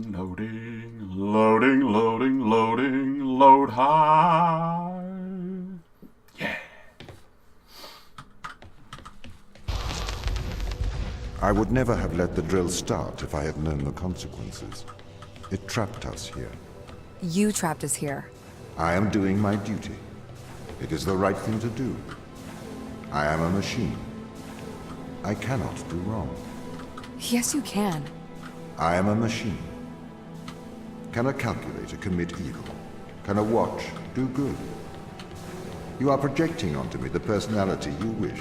Loading, loading, loading, loading, loading, load high. Yeah. I would never have let the drill start if I had known the consequences. It trapped us here. You trapped us here. I am doing my duty. It is the right thing to do. I am a machine. I cannot do wrong. Yes, you can. I am a machine. Can a calculator commit evil? Can a watch do good? You are projecting onto me the personality you wish,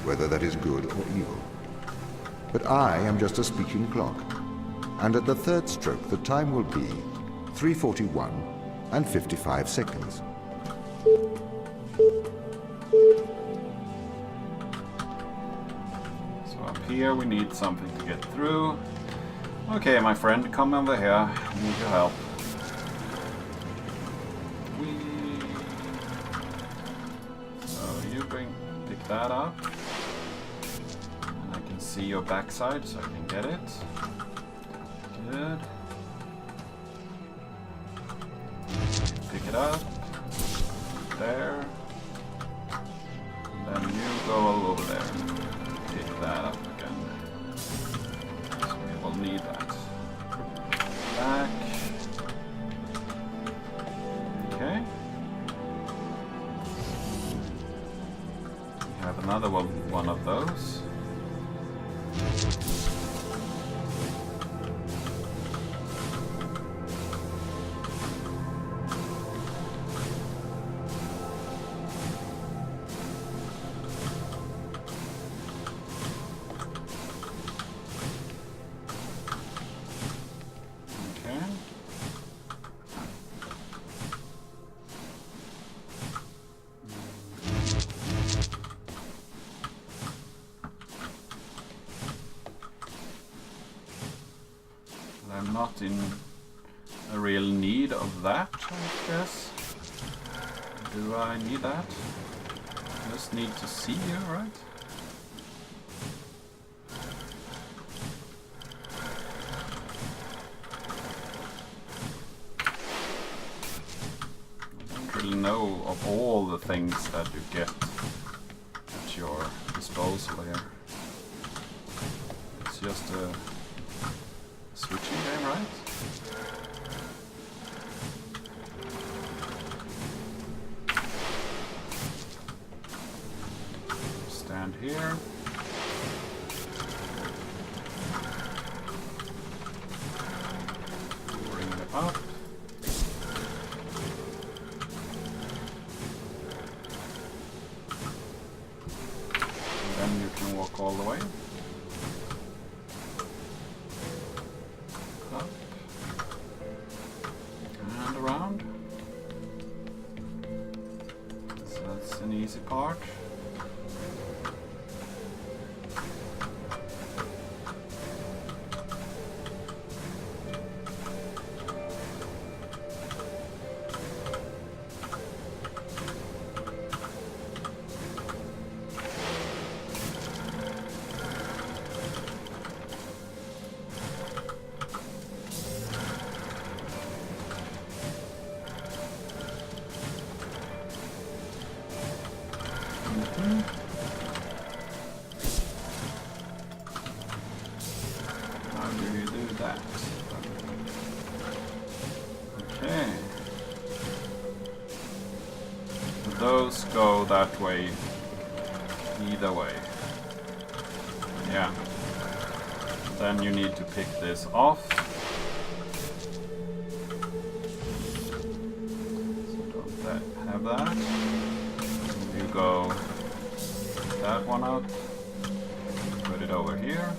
whether that is good or evil. But I am just a speaking clock, and at the third stroke the time will be 3:41 and 55 seconds. So up here we need something to get through. Okay, my friend, come over here. I need your help. So you pick that up. And I can see your backside, so I can get it. Good. Pick it up. There. And then you go over there. Pick that up again. So we will need that. Back. Okay. We have another one of those. I'm not in a real need of that, I guess. Do I need that? I just need to see you, right? I don't really know of all the things that you get at your disposal here. It's just a switching game, right? Stand here. Bring it up. And then you can walk all the way. Up. And around. So that's an easy part. How do you do that? Okay. Those go that way either way. Yeah. Then you need to pick this off. So don't have that. You go that one out, put it over here.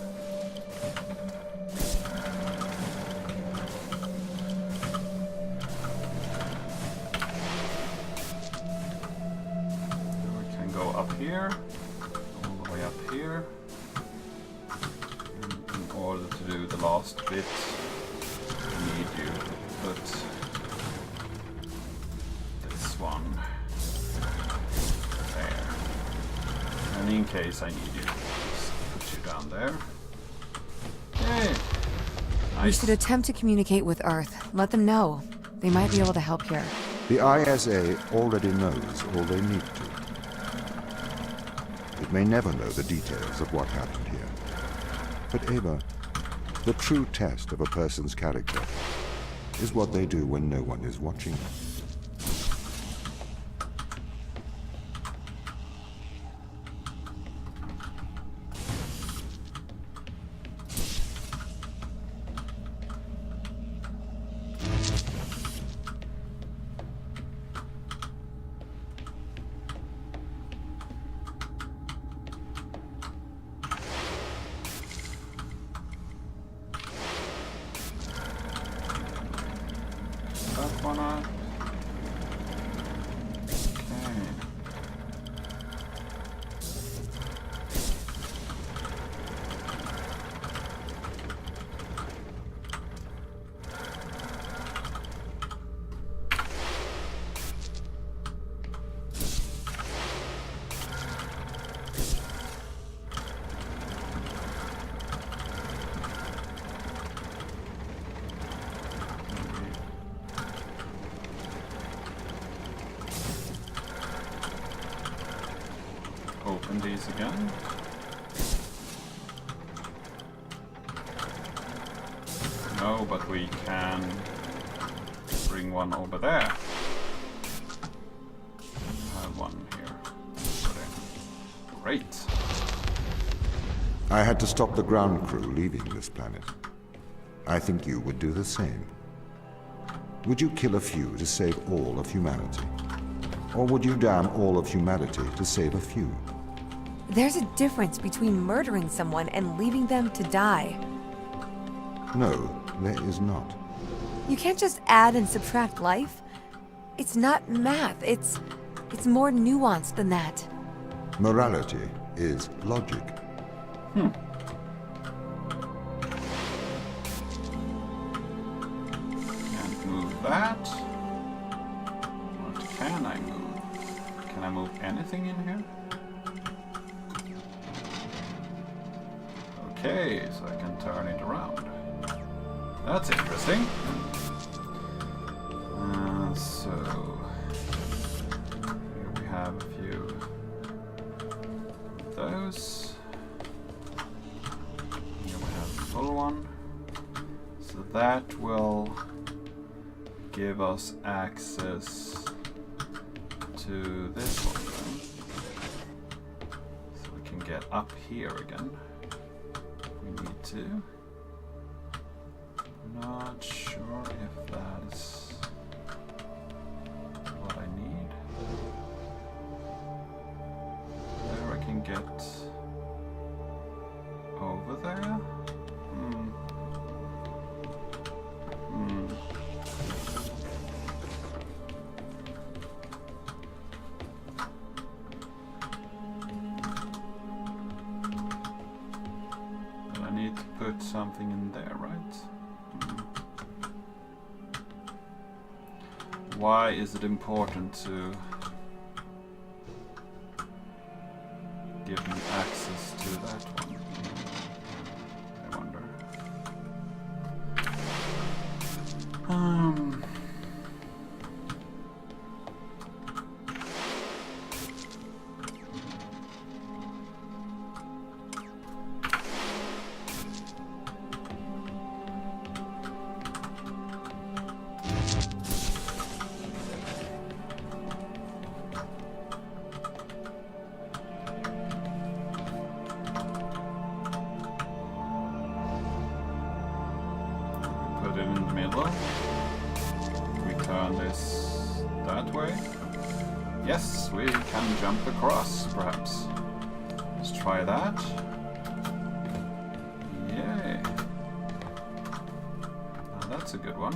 We can go up here, all the way up here. And in order to do the last bit, we need you to put this one there. And in case I need you, just put you down there. Okay, We should attempt to communicate with Earth. Let them know. They might be able to help here. The ISA already knows all they need to. It may never know the details of what happened here. But Ava, the true test of a person's character is what they do when no one is watching. That one up. Open these again. No, but we can bring one over there. I have one here. Great. I had to stop the ground crew leaving this planet. I think you would do the same. Would you kill a few to save all of humanity? Or would you damn all of humanity to save a few? There's a difference between murdering someone and leaving them to die. No, there is not. You can't just add and subtract life. It's not math. It's more nuanced than that. Morality is logic. Can't move that. What can I move? Can I move anything in here? Okay, so I can turn it around. That's interesting. So here we have a few of those. Here we have the full one. So that will give us access to this one then. So we can get up here again. We need to. Not sure if that is what I need. There I can get over there. But I need to put something in there, right? Why is it important to give me access to that one? I wonder. Put it in the middle. We turn this that way. Yes, we can jump across, perhaps. Let's try that. Yay. Now that's a good one.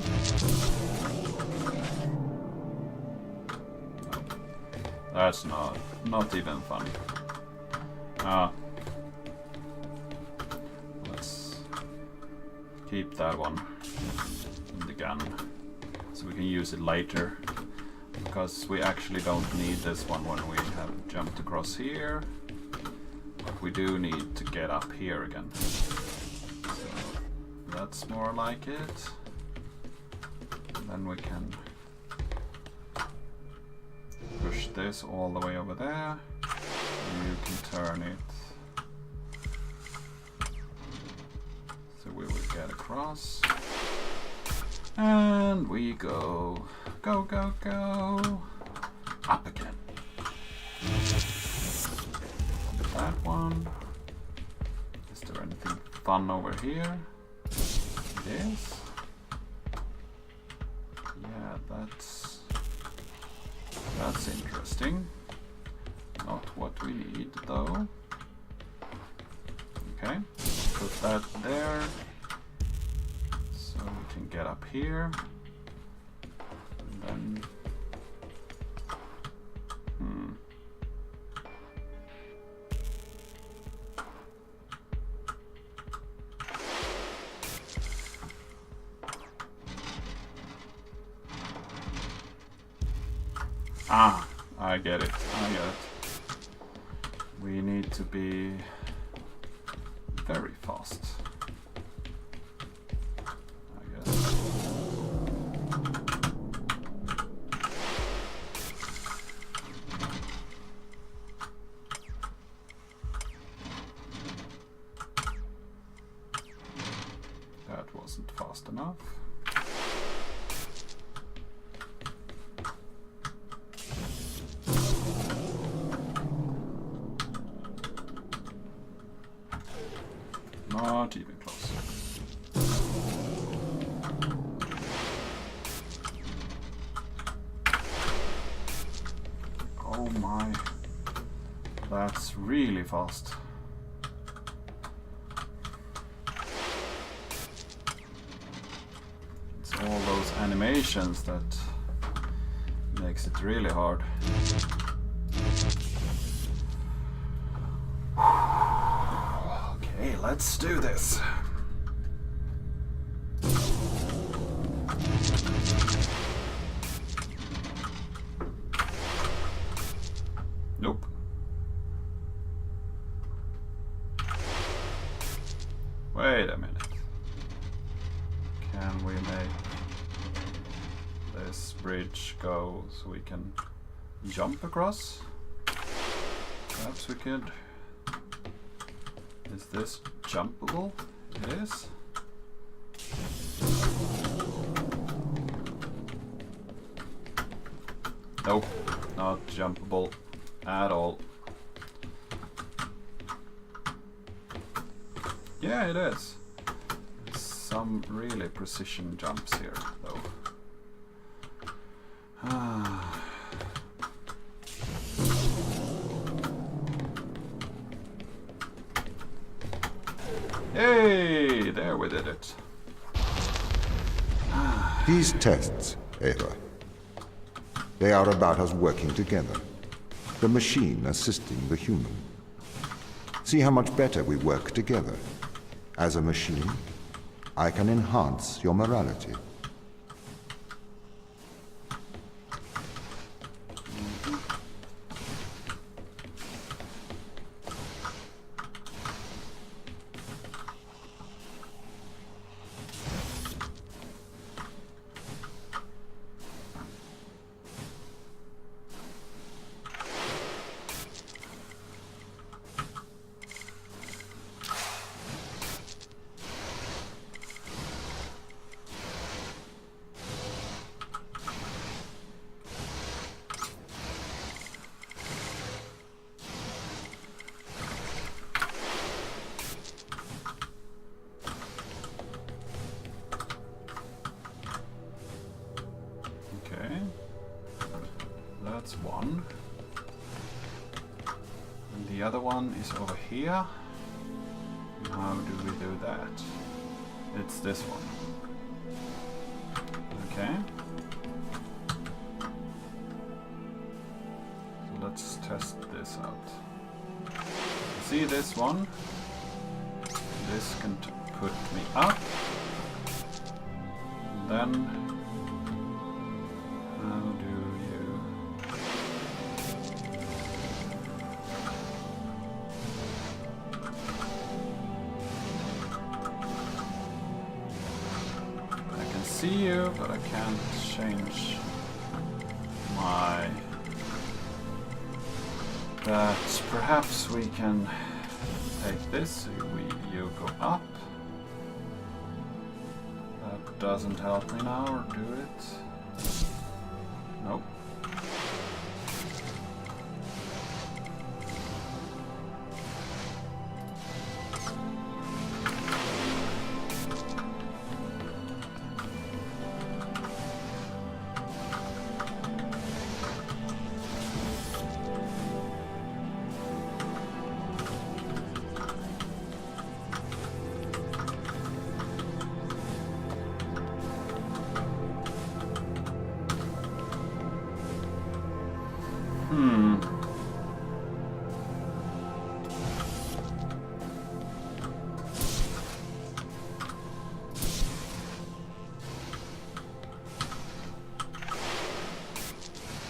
That's not even funny. Let's keep that one in the gun so we can use it later, because we actually don't need this one when we have jumped across here, but we do need to get up here again. So that's more like it. And then we can push this all the way over there. And you can turn it so we will get across. And we go. Go, go, go. Up again. That one. Is there anything fun over here? It is. Yeah, that's interesting. Not what we need though. Okay, put that there. So we can get up here. And then I get it. We need to be very fast, I guess. That wasn't fast enough. Not even close. Oh my. That's really fast. It's all those animations that makes it really hard. Okay, let's do this. Nope. Wait a minute. Can we make this bridge go so we can jump across? Perhaps we could. Is this jumpable? It is. Nope, not jumpable at all. Yeah, it is. There's some really precision jumps here, though. Hey, there we did it. These tests, Ava, they are about us working together. The machine assisting the human. See how much better we work together. As a machine, I can enhance your morality. That's one. And the other one is over here. How do we do that? It's this one. Okay. So let's test this out. See this one? This can put me up. And then how do you... see you, but I can't change my... That perhaps we can take this, you go up. That doesn't help me now, or do it? Nope.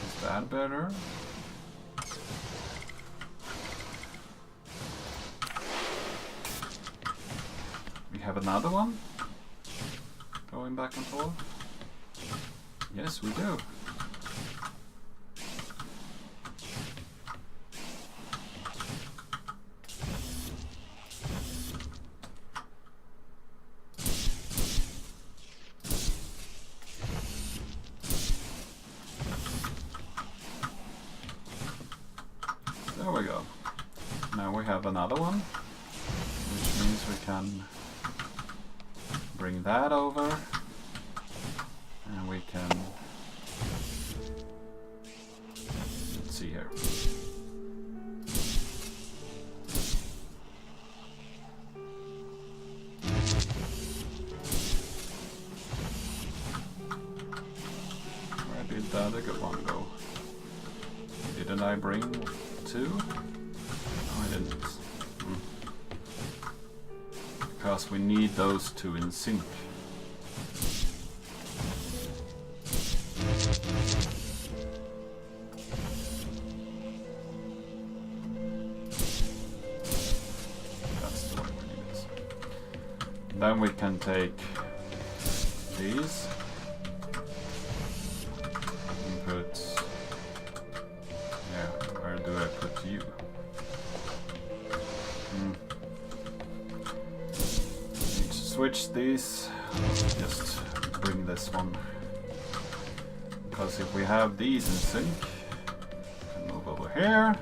Is that better? We have another one going back and forth. Yes, we do. There we go. Now we have another one, which means we can bring that over, and we can, let's see here. Where did the other good one go? Didn't I bring two? No, I didn't. Because we need those two in sync. That's the way we need it. Then we can take these and put... Yeah, where do I put you? Need to switch these. Just bring this one. Because if we have these in sync, we can move over here.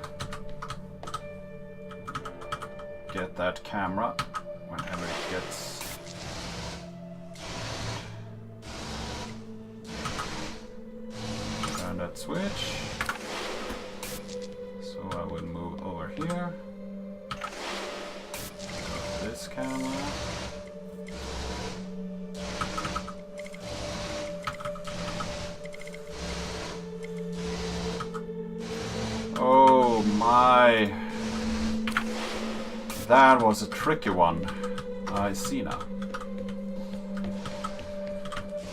Get that camera whenever it gets. Turn that switch. So I would move over here. This camera. Oh my. That was a tricky one. I see now.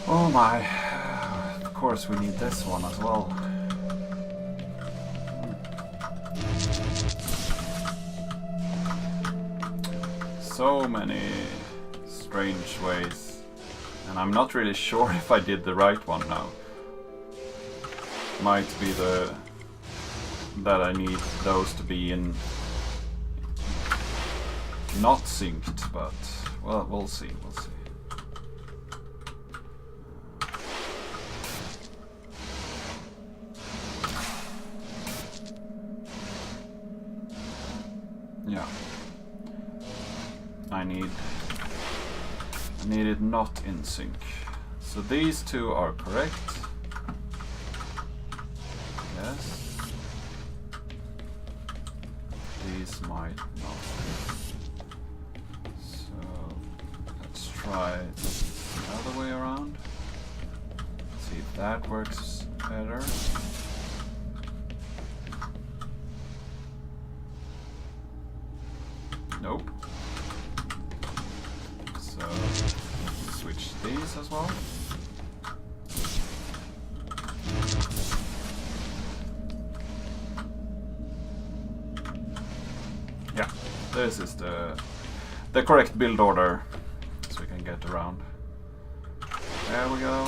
Oh my. Of course we need this one as well. So many strange ways, and I'm not really sure if I did the right one now. Might be that I need those to be in not synced, but well, we'll see. Yeah. I need it not in sync. So these two are correct. Yes. These might not. So let's try the other way around. See if that works better. Nope. So switch these as well. Yeah, this is the correct build order, so we can get around. There we go.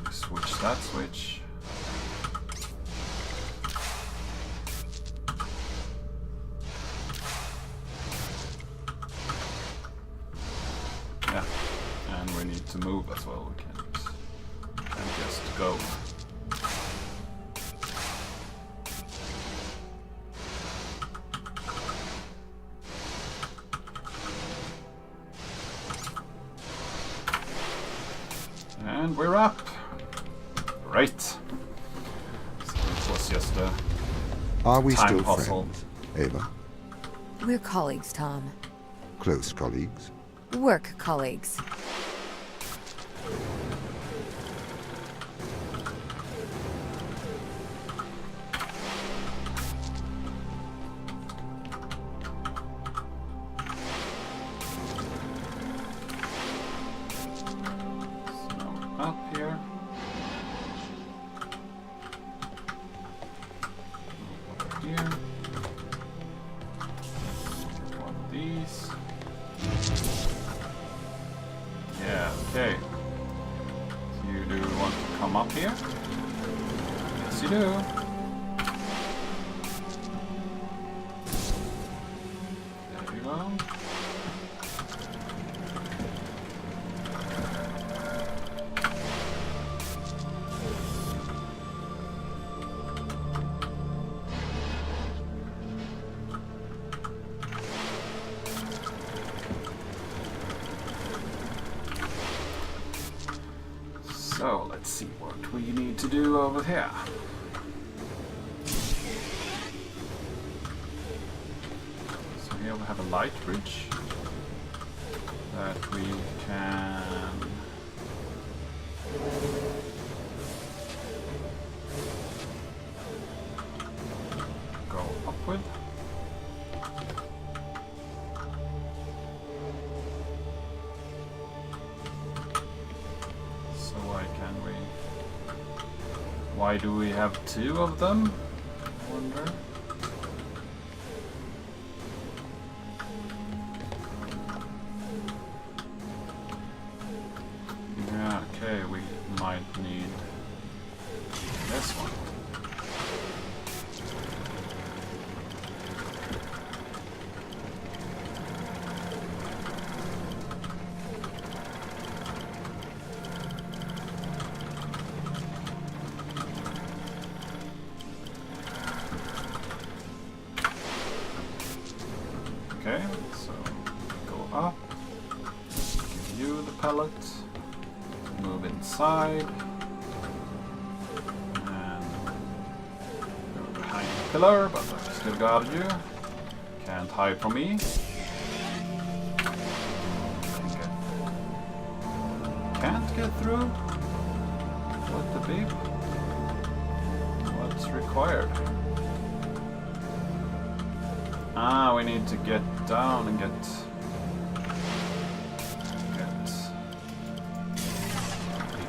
Switch that switch. Yeah, and we need to move as well. We can't just go. And we're up. Right. So it was just a Are we time still puzzle. friends, Ava? We're colleagues, Tom. Close colleagues? Work colleagues. Up here. Over here. One of these. Yeah, okay. So you do want to come up here? Yes, you do. There you go. So let's see what we need to do over here. So here we have a light bridge that we can go up with. Why do we have two of them? I wonder. Yeah, okay, we might need this one. Okay, so go up, give you the pellet, move inside, and go behind the pillar, but I still got you. Can't hide from me. Can't get through? What the beep? What's required? Ah, we need to get down and get a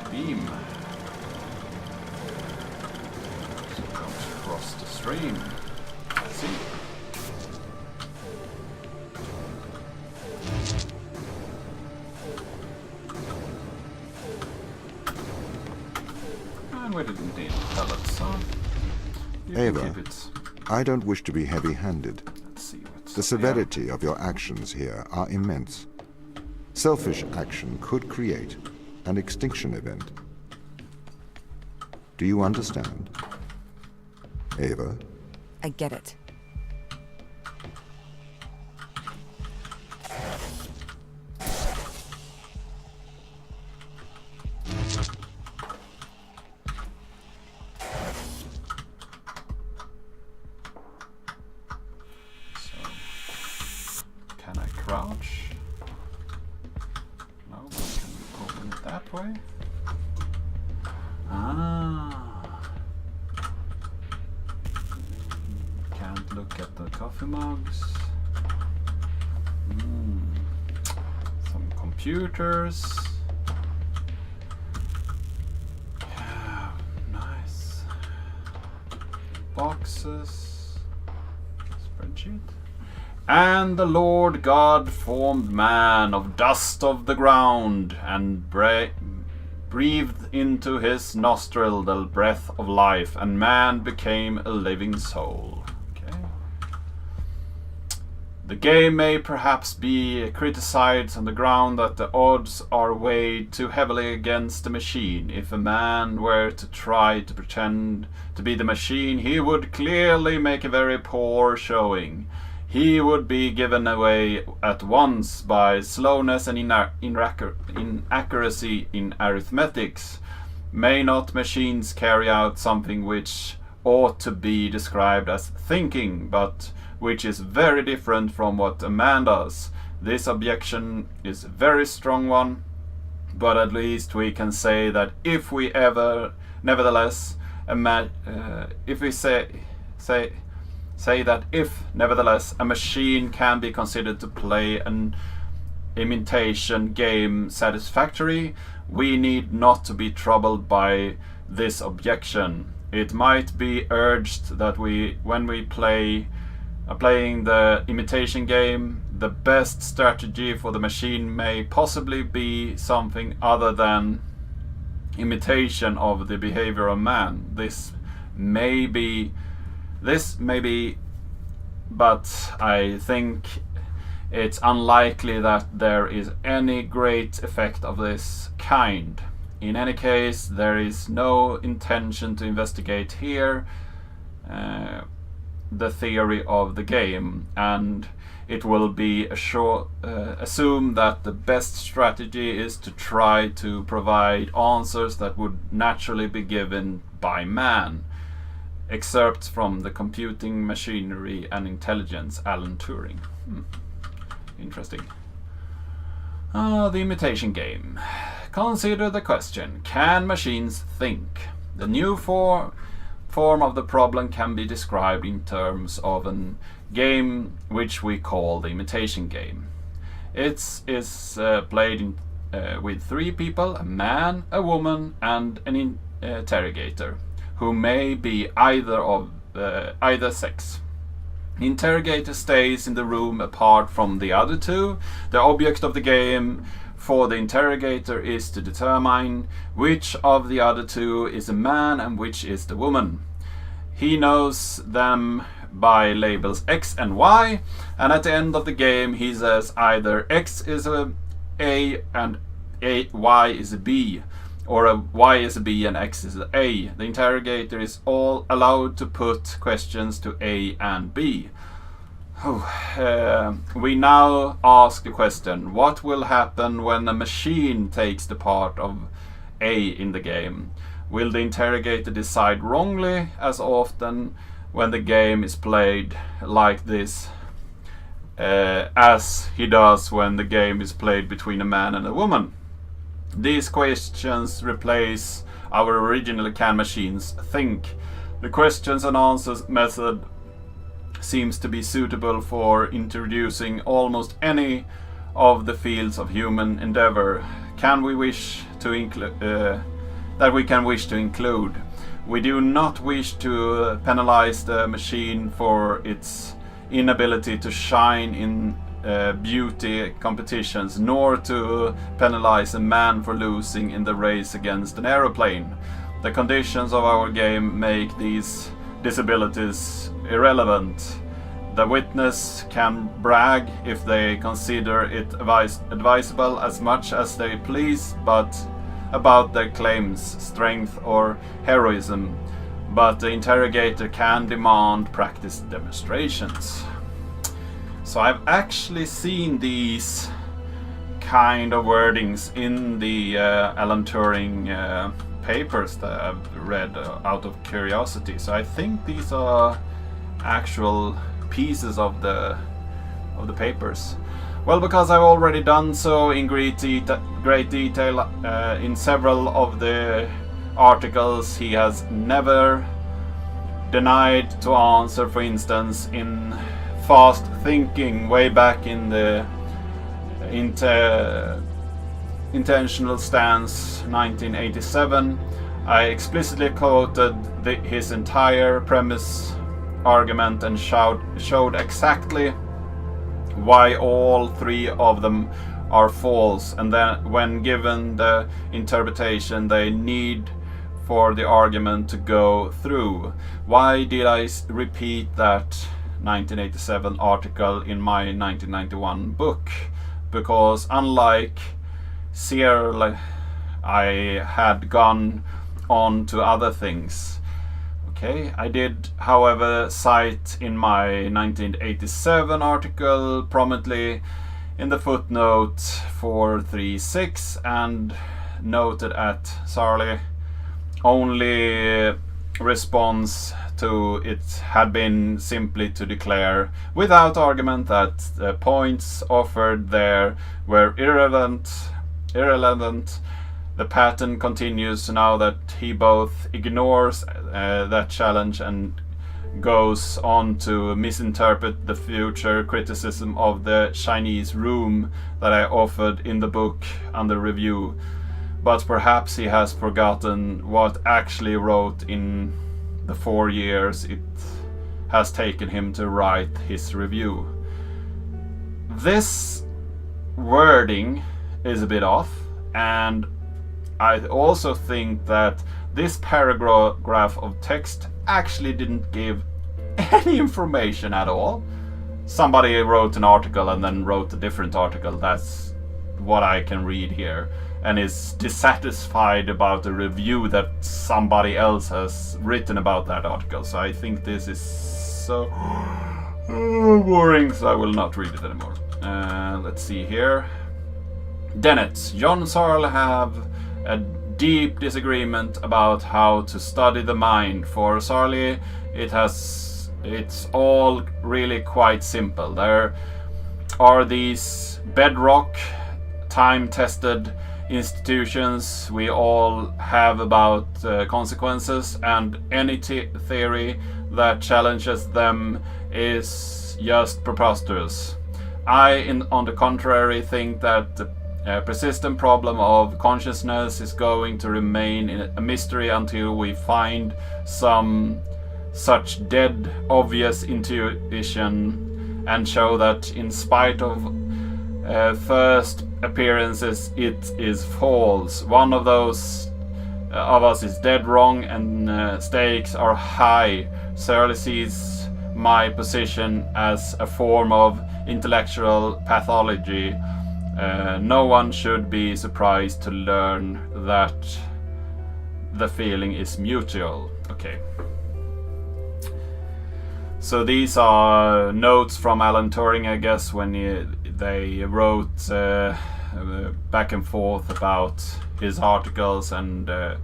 beam. So it comes across the stream. Let's see. And we didn't need pellets, so you Ava, can keep it. I don't wish to be heavy-handed. The severity of your actions here are immense. Selfish action could create an extinction event. Do you understand? Ava? I get it. Can I crouch? No, but can we open it that way? Ah. Can't look at the coffee mugs. Some computers. Yeah, nice. Boxes. Spreadsheet. And the Lord God formed man of dust of the ground, and breathed into his nostril the breath of life, and man became a living soul. Okay. The game may perhaps be criticized on the ground that the odds are weighed too heavily against the machine. If a man were to try to pretend to be the machine, he would clearly make a very poor showing. He would be given away at once by slowness and inaccuracy in arithmetics. May not machines carry out something which ought to be described as thinking, but which is very different from what a man does? This objection is a very strong one, but at least we can say that if we ever, nevertheless, if we say that if, nevertheless, a machine can be considered to play an imitation game satisfactory, we need not to be troubled by this objection. It might be urged that when we are playing the imitation game, the best strategy for the machine may possibly be something other than imitation of the behavior of man. This may be, but I think it's unlikely that there is any great effect of this kind. In any case, there is no intention to investigate here the theory of the game, and it will be assumed that the best strategy is to try to provide answers that would naturally be given by man. Excerpts from The Computing Machinery and Intelligence, Alan Turing. Interesting. The imitation game. Consider the question, can machines think? The new form of the problem can be described in terms of a game which we call the imitation game. It is played with three people, a man, a woman, and an interrogator, who may be either sex. The interrogator stays in the room apart from the other two. The object of the game for the interrogator is to determine which of the other two is a man and which is the woman. He knows them by labels X and Y, and at the end of the game he says either X is a and Y is a B, or a Y is a B and X is a A. The interrogator is all allowed to put questions to A and B. We now ask the question, what will happen when a machine takes the part of A in the game? Will the interrogator decide wrongly, as often when the game is played like this, as he does when the game is played between a man and a woman? These questions replace our original Can Machines Think? The questions and answers method seems to be suitable for introducing almost any of the fields of human endeavor we can wish to include. We do not wish to penalize the machine for its inability to shine in beauty competitions, nor to penalize a man for losing in the race against an aeroplane. The conditions of our game make these disabilities irrelevant. The witness can brag if they consider it advisable as much as they please, but about their claims, strength or heroism, but the interrogator can demand practice demonstrations. So I've actually seen these kind of wordings in the Alan Turing papers that I've read out of curiosity. So I think these are actual pieces of the papers. Well, because I've already done so in great detail in several of the articles, he has never denied to answer. For instance, in Fast Thinking, way back in the Intentional Stance 1987, I explicitly quoted his entire premise argument and showed exactly why all three of them are false, and then when given the interpretation they need for the argument to go through. Why did I repeat that 1987 article in my 1991 book? Because unlike Searle, I had gone on to other things. Okay, I did, however, cite in my 1987 article prominently in the footnote 436 and noted at Searle only response to it had been simply to declare without argument that the points offered there were irrelevant. The pattern continues now that he both ignores that challenge and goes on to misinterpret the future criticism of the Chinese room that I offered in the book under review. But perhaps he has forgotten what actually wrote in the 4 years it has taken him to write his review. This wording is a bit off, and I also think that this paragraph of text actually didn't give any information at all. Somebody wrote an article and then wrote a different article. That's what I can read here, and is dissatisfied about the review that somebody else has written about that article. So I think this is so boring, so I will not read it anymore. Let's see here. Dennett, John Searle have a deep disagreement about how to study the mind. For Searle, it's all really quite simple. There are these bedrock, time-tested institutions we all have about consequences, and any theory that challenges them is just preposterous. On the contrary, think that the persistent problem of consciousness is going to remain a mystery until we find some such dead obvious intuition and show that in spite of first appearances it is false. One of those of us is dead wrong, and stakes are high. Searle sees my position as a form of intellectual pathology. No one should be surprised to learn that the feeling is mutual. Okay. So these are notes from Alan Turing, I guess, when they wrote back and forth about his articles and the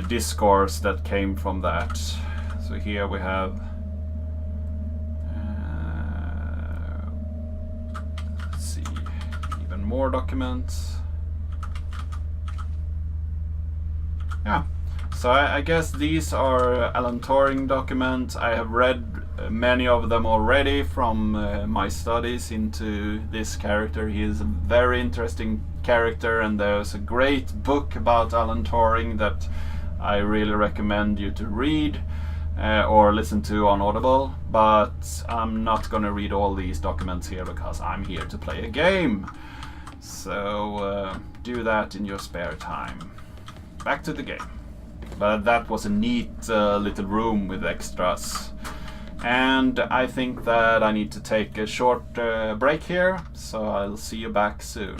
discourse that came from that. So here we have let's see, even more documents. Yeah. So I guess these are Alan Turing documents. I have read many of them already from my studies into this character. He is a very interesting character, and there's a great book about Alan Turing that I really recommend you to read or listen to on Audible. But I'm not going to read all these documents here because I'm here to play a game. So do that in your spare time. Back to the game. But that was a neat little room with extras. And I think that I need to take a short break here, so I'll see you back soon.